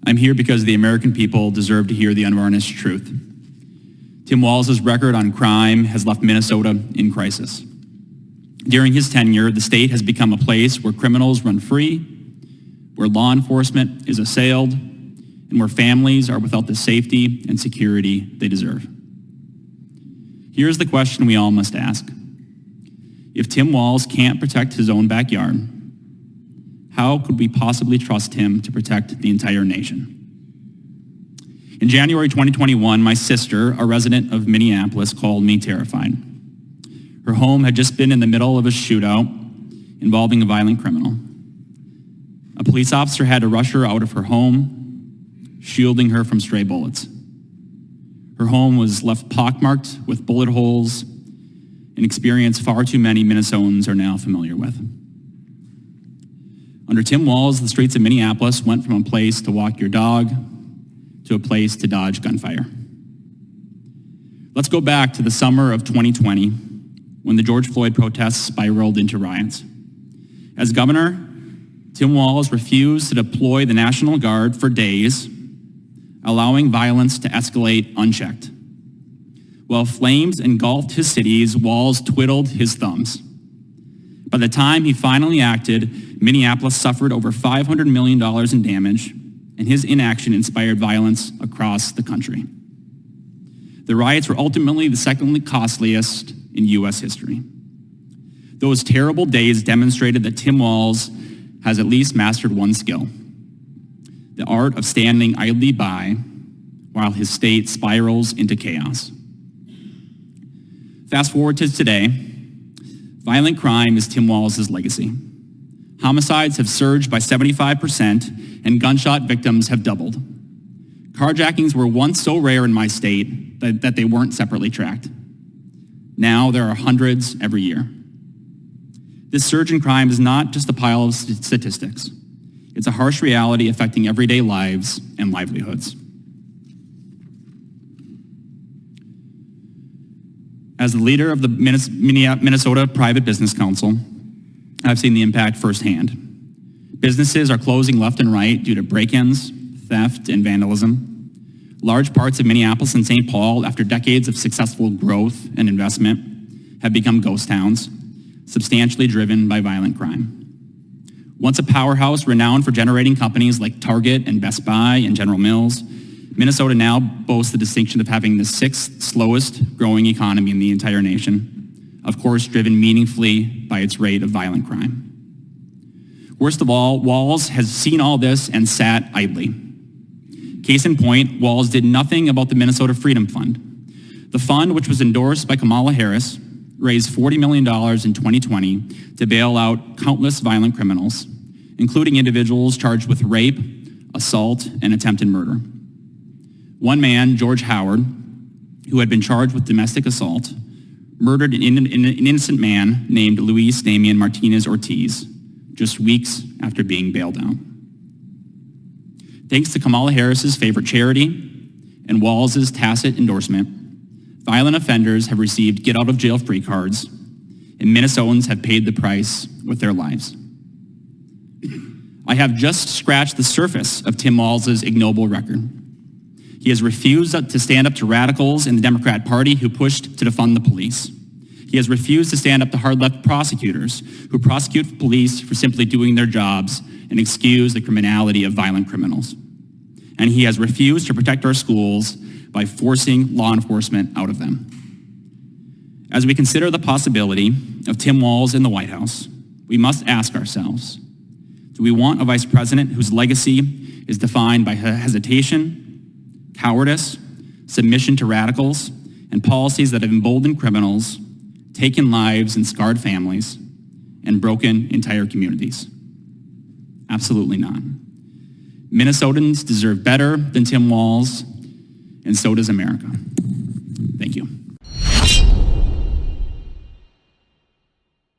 I'm here because the American people deserve to hear the unvarnished truth. Tim Walz's record on crime has left Minnesota in crisis. During his tenure, the state has become a place where criminals run free, where law enforcement is assailed, and where families are without the safety and security they deserve. Here's the question we all must ask. If Tim Walz can't protect his own backyard, how could we possibly trust him to protect the entire nation? In January 2021, my sister, a resident of Minneapolis, called me terrified. Her home had just been in the middle of a shootout involving a violent criminal. A police officer had to rush her out of her home, shielding her from stray bullets. Her home was left pockmarked with bullet holes, an experience far too many Minnesotans are now familiar with. Under Tim Walz, the streets of Minneapolis went from a place to walk your dog to a place to dodge gunfire. Let's go back to the summer of 2020 when the George Floyd protests spiraled into riots. As governor, Tim Walz refused to deploy the National Guard for days, allowing violence to escalate unchecked. While flames engulfed his cities, Walz twiddled his thumbs. By the time he finally acted, Minneapolis suffered over $500 million in damage, and his inaction inspired violence across the country. The riots were ultimately the second costliest in U.S. history. Those terrible days demonstrated that Tim Walz has at least mastered one skill: the art of standing idly by while his state spirals into chaos. Fast forward to today, violent crime is Tim Walz's legacy. Homicides have surged by 75%, and gunshot victims have doubled. Carjackings were once so rare in my state that they weren't separately tracked. Now there are hundreds every year. This surge in crime is not just a pile of statistics. It's a harsh reality affecting everyday lives and livelihoods. As the leader of the Minnesota Private Business Council, I've seen the impact firsthand. Businesses are closing left and right due to break-ins, theft, and vandalism. Large parts of Minneapolis and St. Paul, after decades of successful growth and investment, have become ghost towns, substantially driven by violent crime. Once a powerhouse renowned for generating companies like Target and Best Buy and General Mills, Minnesota now boasts the distinction of having the 6th slowest growing economy in the entire nation, of course driven meaningfully by its rate of violent crime. Worst of all, Walz has seen all this and sat idly. Case in point, Walz did nothing about the Minnesota Freedom Fund. The fund, which was endorsed by Kamala Harris, raised $40 million in 2020 to bail out countless violent criminals, including individuals charged with rape, assault, and attempted murder. One man, George Howard, who had been charged with domestic assault, murdered an innocent man named Luis Damian Martinez Ortiz just weeks after being bailed out. Thanks to Kamala Harris's favorite charity and Walz's tacit endorsement, violent offenders have received get-out-of-jail-free cards, and Minnesotans have paid the price with their lives. I have just scratched the surface of Tim Walz's ignoble record. He has refused to stand up to radicals in the Democrat Party who pushed to defund the police. He has refused to stand up to hard-left prosecutors who prosecute police for simply doing their jobs and excuse the criminality of violent criminals. And he has refused to protect our schools by forcing law enforcement out of them. As we consider the possibility of Tim Walz in the White House, we must ask ourselves, do we want a vice president whose legacy is defined by hesitation, cowardice, submission to radicals, and policies that have emboldened criminals, taken lives and scarred families, and broken entire communities? Absolutely not. Minnesotans deserve better than Tim Walz, and so does America. Thank you.